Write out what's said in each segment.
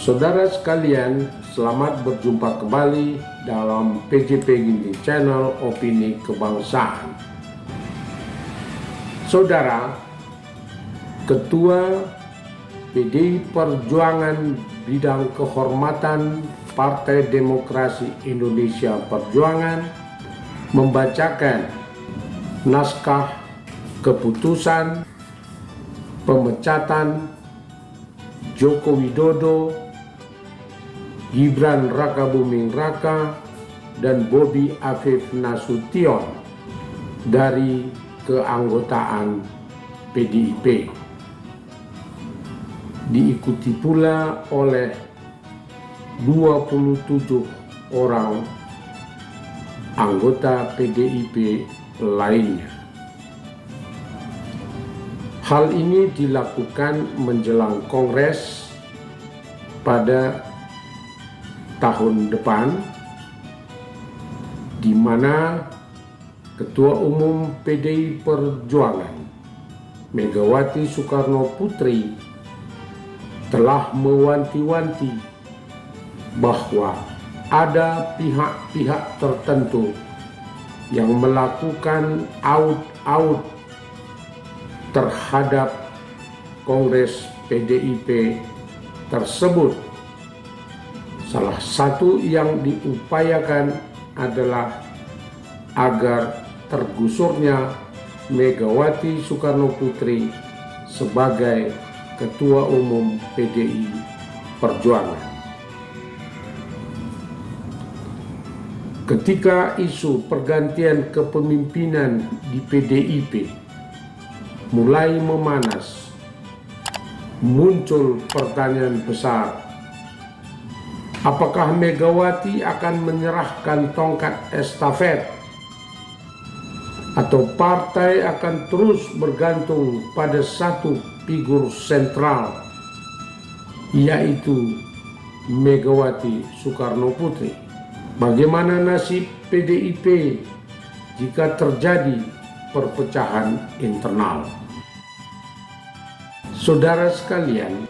Saudara sekalian, selamat berjumpa kembali dalam PJP Ginting Channel Opini Kebangsaan. Saudara, Ketua PDI Perjuangan bidang kehormatan Partai Demokrasi Indonesia Perjuangan membacakan naskah keputusan pemecatan Joko Widodo, Gibran Rakabuming Raka, dan Bobi Afif Nasution dari keanggotaan PDIP. Diikuti pula oleh 27 orang anggota PDIP lainnya. Hal ini dilakukan menjelang Kongres pada tahun depan, di mana Ketua Umum PDI Perjuangan Megawati Soekarno Putri telah mewanti-wanti bahwa ada pihak-pihak tertentu yang melakukan aud terhadap Kongres PDIP tersebut. Salah satu yang diupayakan adalah agar tergusurnya Megawati Soekarno Putri sebagai Ketua Umum PDI Perjuangan. Ketika isu pergantian kepemimpinan di PDIP mulai memanas, muncul pertanyaan besar. Apakah Megawati akan menyerahkan tongkat estafet atau partai akan terus bergantung pada satu figur sentral, yaitu Megawati Soekarno Putri? Bagaimana nasib PDIP jika terjadi perpecahan internal? Saudara sekalian,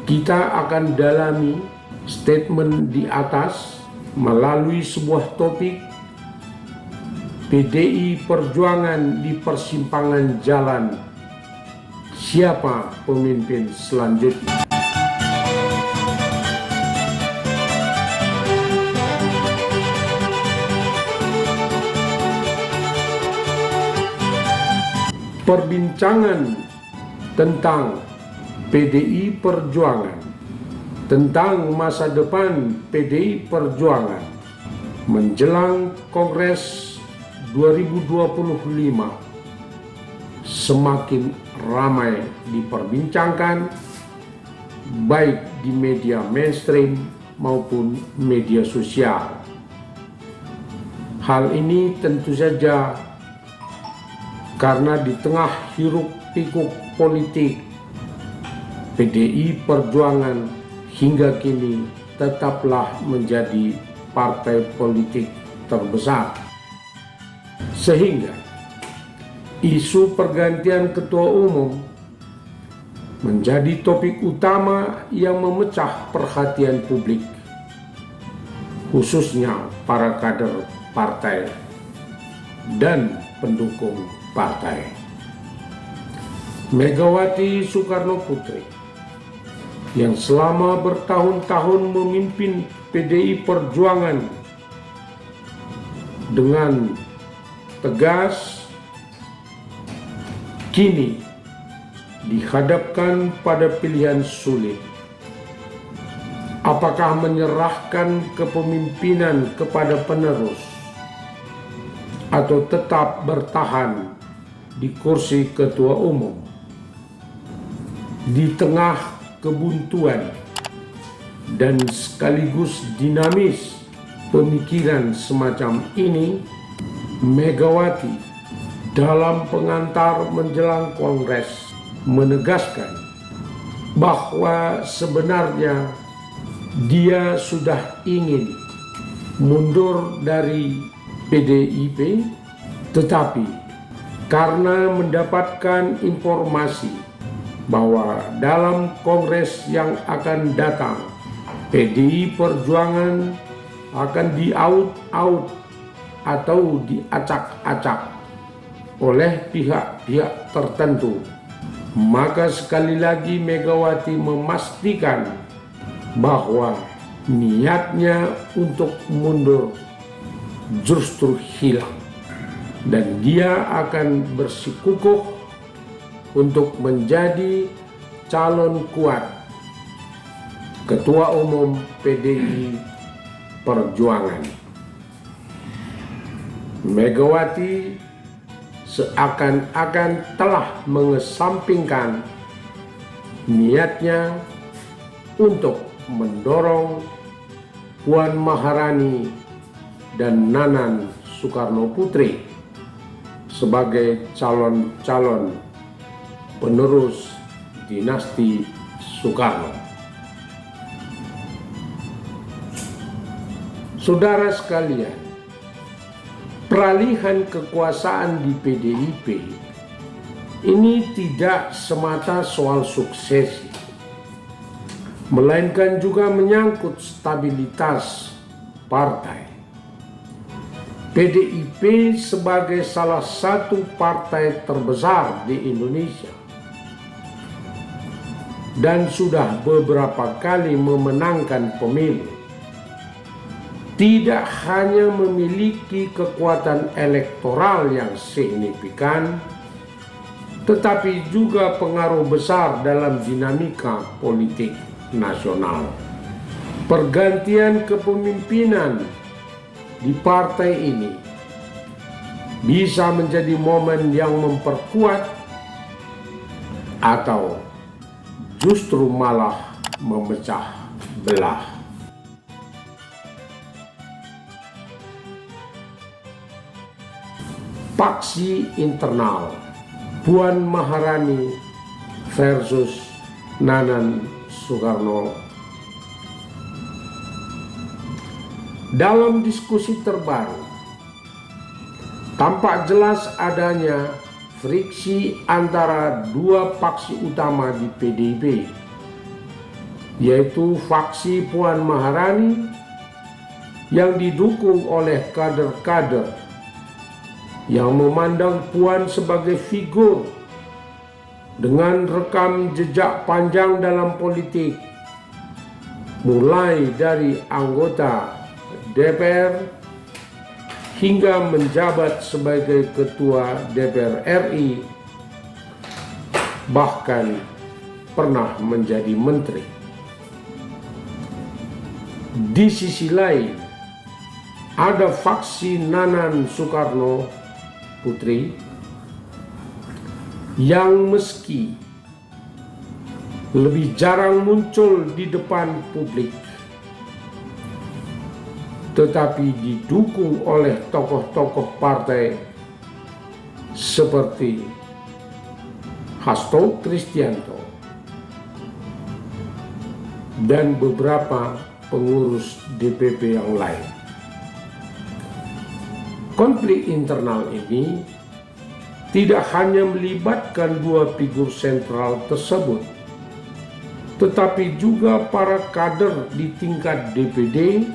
kita akan dalami statement di atas melalui sebuah topik PDI Perjuangan di persimpangan jalan. Siapa pemimpin selanjutnya? Perbincangan tentang PDI Perjuangan, tentang masa depan PDI Perjuangan menjelang Kongres 2025 semakin ramai diperbincangkan, baik di media mainstream maupun media sosial. Hal ini tentu saja karena di tengah hiruk-pikuk politik, PDI Perjuangan hingga kini tetaplah menjadi partai politik terbesar. Sehingga isu pergantian ketua umum menjadi topik utama yang memecah perhatian publik, khususnya para kader partai dan pendukung partai. Megawati Soekarno Putri yang selama bertahun-tahun memimpin PDI Perjuangan dengan tegas, kini dihadapkan pada pilihan sulit. Apakah menyerahkan kepemimpinan kepada penerus atau tetap bertahan di kursi ketua umum? Di tengah kebuntuan dan sekaligus dinamis pemikiran semacam ini, Megawati dalam pengantar menjelang Kongres menegaskan bahwa sebenarnya dia sudah ingin mundur dari PDIP, tetapi karena mendapatkan informasi bahwa dalam Kongres yang akan datang PDI Perjuangan akan diaut-aut atau diacak-acak oleh pihak-pihak tertentu, maka sekali lagi Megawati memastikan bahwa niatnya untuk mundur justru hilang, dan dia akan bersikukuh untuk menjadi calon kuat Ketua Umum PDI Perjuangan. Megawati seakan-akan telah mengesampingkan niatnya untuk mendorong Puan Maharani dan Nanan Soekarno Putri sebagai calon-calon penerus dinasti Soekarno. Saudara sekalian, peralihan kekuasaan di PDIP ini tidak semata soal suksesi, melainkan juga menyangkut stabilitas partai. PDIP sebagai salah satu partai terbesar di Indonesia dan sudah beberapa kali memenangkan pemilu, tidak hanya memiliki kekuatan elektoral yang signifikan, tetapi juga pengaruh besar dalam dinamika politik nasional. Pergantian kepemimpinan di partai ini bisa menjadi momen yang memperkuat atau justru malah memecah belah. Faksi internal Puan Maharani versus Nanan Soekarno. Dalam diskusi terbaru, tampak jelas adanya friksi antara dua faksi utama di PDIP, yaitu faksi Puan Maharani yang didukung oleh kader-kader yang memandang Puan sebagai figur dengan rekam jejak panjang dalam politik, mulai dari anggota DPR hingga menjabat sebagai Ketua DPR RI, bahkan pernah menjadi menteri. Di sisi lain, ada faksi Nanan Soekarno Putri yang meski lebih jarang muncul di depan publik, tetapi didukung oleh tokoh-tokoh partai seperti Hasto Kristianto dan beberapa pengurus DPP yang lain. Konflik internal ini tidak hanya melibatkan dua figur sentral tersebut, tetapi juga para kader di tingkat DPD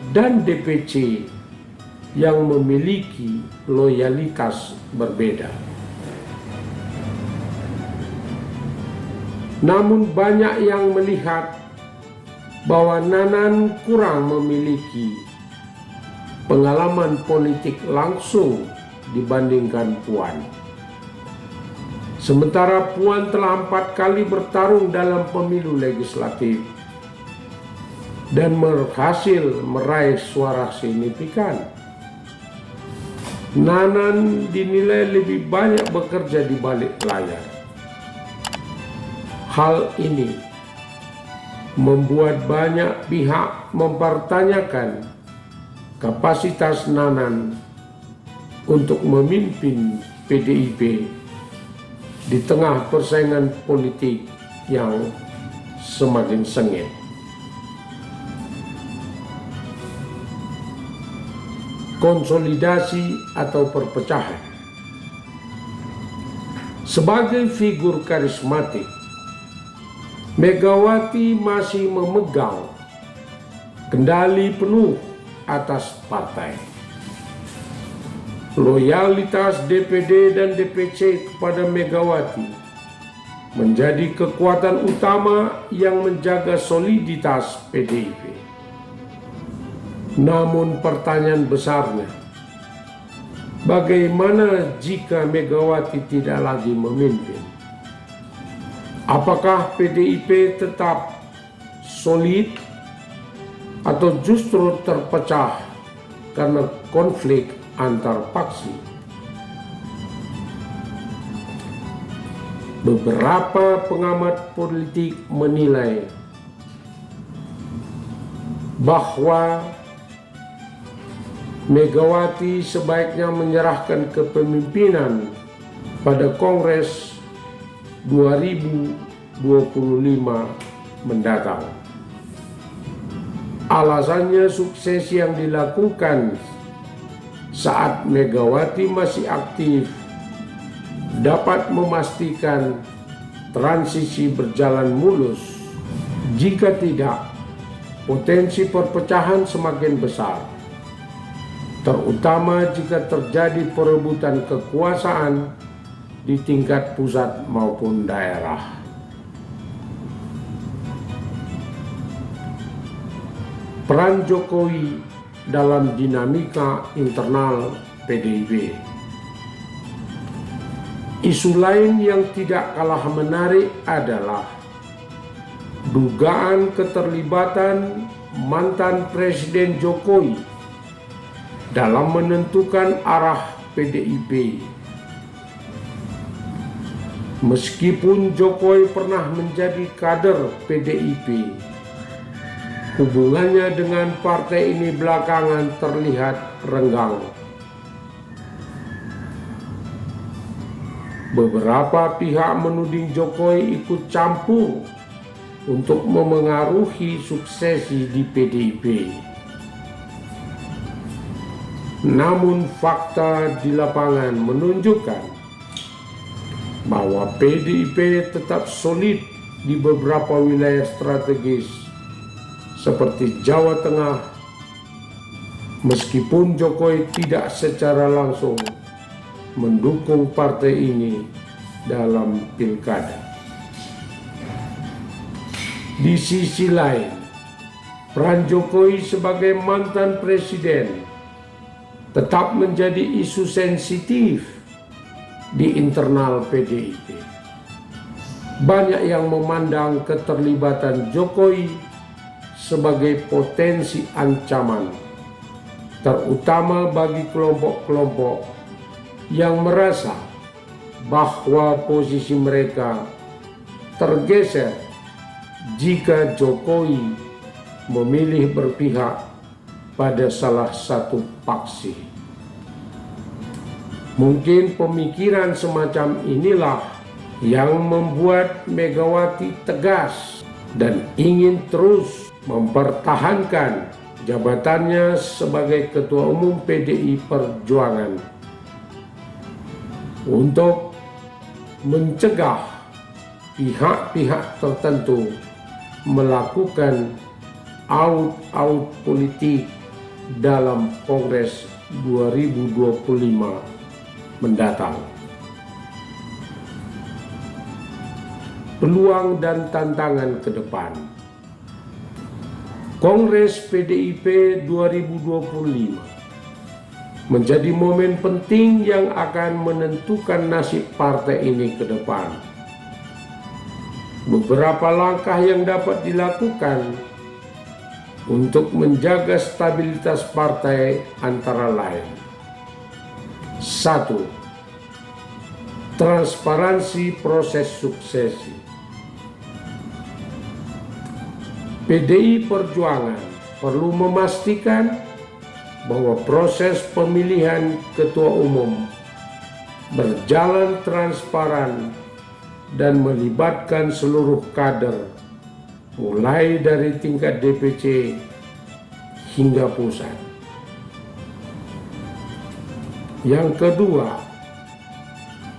dan DPC yang memiliki loyalitas berbeda. Namun banyak yang melihat bahwa Nanan kurang memiliki pengalaman politik langsung dibandingkan Puan. Sementara Puan telah 4 kali bertarung dalam pemilu legislatif dan berhasil meraih suara signifikan. Nanan dinilai lebih banyak bekerja di balik layar. Hal ini membuat banyak pihak mempertanyakan kapasitas Nanan untuk memimpin PDIP di tengah persaingan politik yang semakin sengit. Konsolidasi atau perpecahan. Sebagai figur karismatik, Megawati masih memegang kendali penuh atas partai. Loyalitas DPD dan DPC kepada Megawati menjadi kekuatan utama yang menjaga soliditas PDIP. Namun pertanyaan besarnya, bagaimana jika Megawati tidak lagi memimpin? Apakah PDIP tetap solid atau justru terpecah karena konflik antar faksi? Beberapa pengamat politik menilai bahwa Megawati sebaiknya menyerahkan kepemimpinan pada Kongres 2025 mendatang. Alasannya suksesi yang dilakukan saat Megawati masih aktif dapat memastikan transisi berjalan mulus. Jika tidak, potensi perpecahan semakin besar, terutama jika terjadi perebutan kekuasaan di tingkat pusat maupun daerah. Peran Jokowi dalam dinamika internal PDIP. Isu lain yang tidak kalah menarik adalah dugaan keterlibatan mantan Presiden Jokowi dalam menentukan arah PDIP. Meskipun Jokowi pernah menjadi kader PDIP, hubungannya dengan partai ini belakangan terlihat renggang. Beberapa pihak menuding Jokowi ikut campur untuk memengaruhi suksesi di PDIP. Namun fakta di lapangan menunjukkan bahwa PDIP tetap solid di beberapa wilayah strategis seperti Jawa Tengah, meskipun Jokowi tidak secara langsung mendukung partai ini dalam pilkada. Di sisi lain, peran Jokowi sebagai mantan presiden tetap menjadi isu sensitif di internal PDIP. Banyak yang memandang keterlibatan Jokowi sebagai potensi ancaman, terutama bagi kelompok-kelompok yang merasa bahwa posisi mereka tergeser jika Jokowi memilih berpihak pada salah satu faksi. Mungkin pemikiran semacam inilah yang membuat Megawati tegas dan ingin terus mempertahankan jabatannya sebagai Ketua Umum PDI Perjuangan untuk mencegah pihak-pihak tertentu melakukan aut-aut politik dalam Kongres 2025 mendatang. Peluang dan tantangan ke depan. Kongres PDIP 2025 menjadi momen penting yang akan menentukan nasib partai ini ke depan. Beberapa langkah yang dapat dilakukan untuk menjaga stabilitas partai antara lain. 1. Transparansi proses suksesi. PDI Perjuangan perlu memastikan bahwa proses pemilihan ketua umum berjalan transparan dan melibatkan seluruh kader, mulai dari tingkat DPC hingga pusat. Yang kedua,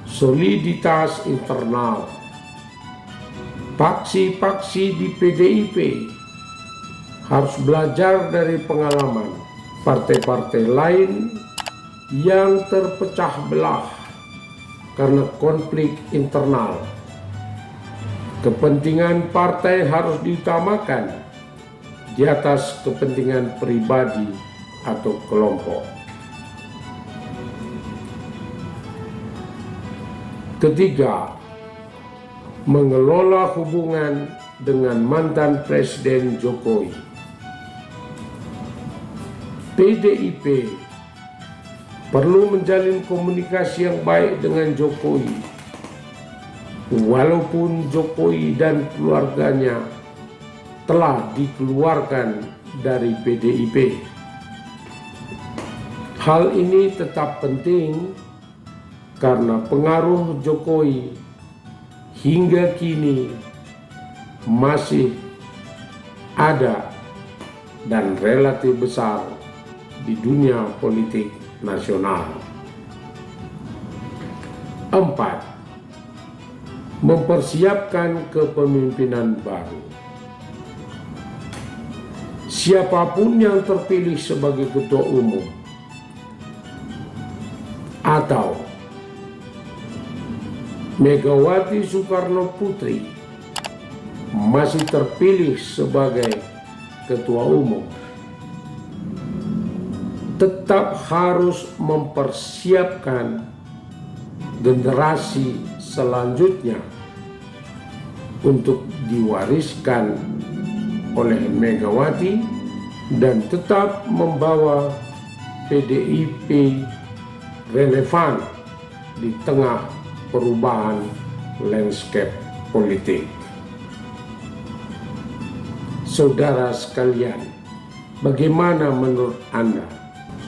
soliditas internal. Faksi-faksi di PDIP harus belajar dari pengalaman partai-partai lain yang terpecah belah karena konflik internal. Kepentingan partai harus diutamakan di atas kepentingan pribadi atau kelompok. Ketiga, mengelola hubungan dengan mantan Presiden Jokowi. PDIP perlu menjalin komunikasi yang baik dengan Jokowi. Walaupun Jokowi dan keluarganya telah dikeluarkan dari PDIP, hal ini tetap penting karena pengaruh Jokowi hingga kini masih ada dan relatif besar di dunia politik nasional. 4. Mempersiapkan kepemimpinan baru. Siapapun yang terpilih sebagai ketua umum atau Megawati Soekarno Putri masih terpilih sebagai ketua umum, tetap harus mempersiapkan generasi selanjutnya untuk diwariskan oleh Megawati dan tetap membawa PDIP relevan di tengah perubahan landscape politik. Saudara sekalian, bagaimana menurut Anda?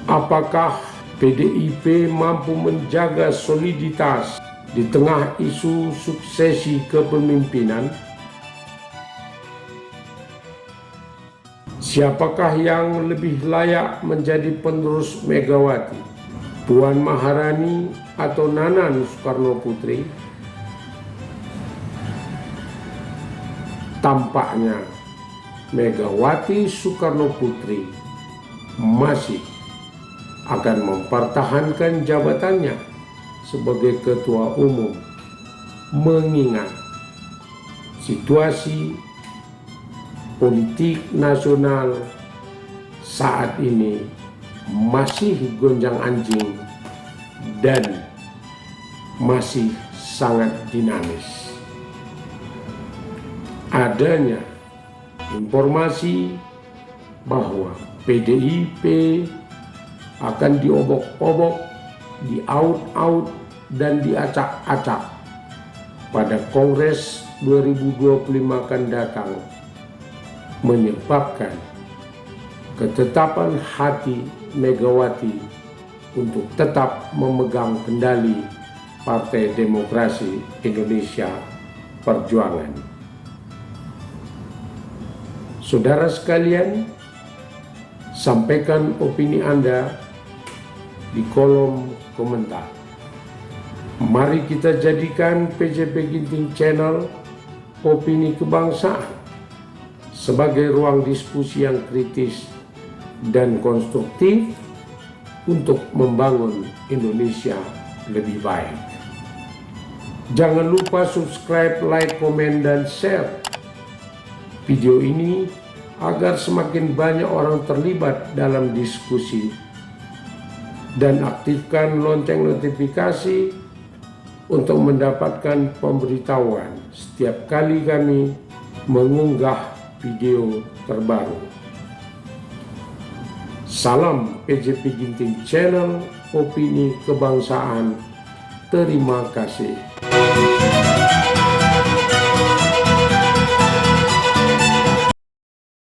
Apakah PDIP mampu menjaga soliditas di tengah isu suksesi kepemimpinan? Siapakah yang lebih layak menjadi penerus Megawati? Puan Maharani atau Nanan Soekarno Putri? Tampaknya Megawati Soekarno Putri masih akan mempertahankan jabatannya sebagai ketua umum, mengingat situasi politik nasional saat ini masih gonjang-anjing dan masih sangat dinamis. Adanya informasi bahwa PDIP akan diobok-obok, diaut-aut dan diacak-acak pada Kongres 2025 akan datang, menyebabkan ketetapan hati Megawati untuk tetap memegang kendali Partai Demokrasi Indonesia Perjuangan. Saudara sekalian, sampaikan opini Anda di kolom komentar. Mari kita jadikan PJP Ginting Channel Opini Kebangsaan sebagai ruang diskusi yang kritis dan konstruktif untuk membangun Indonesia lebih baik. Jangan lupa subscribe, like, komen, dan share video ini agar semakin banyak orang terlibat dalam diskusi, dan aktifkan lonceng notifikasi untuk mendapatkan pemberitahuan setiap kali kami mengunggah video terbaru. Salam PJP Ginting Channel Opini Kebangsaan. Terima kasih.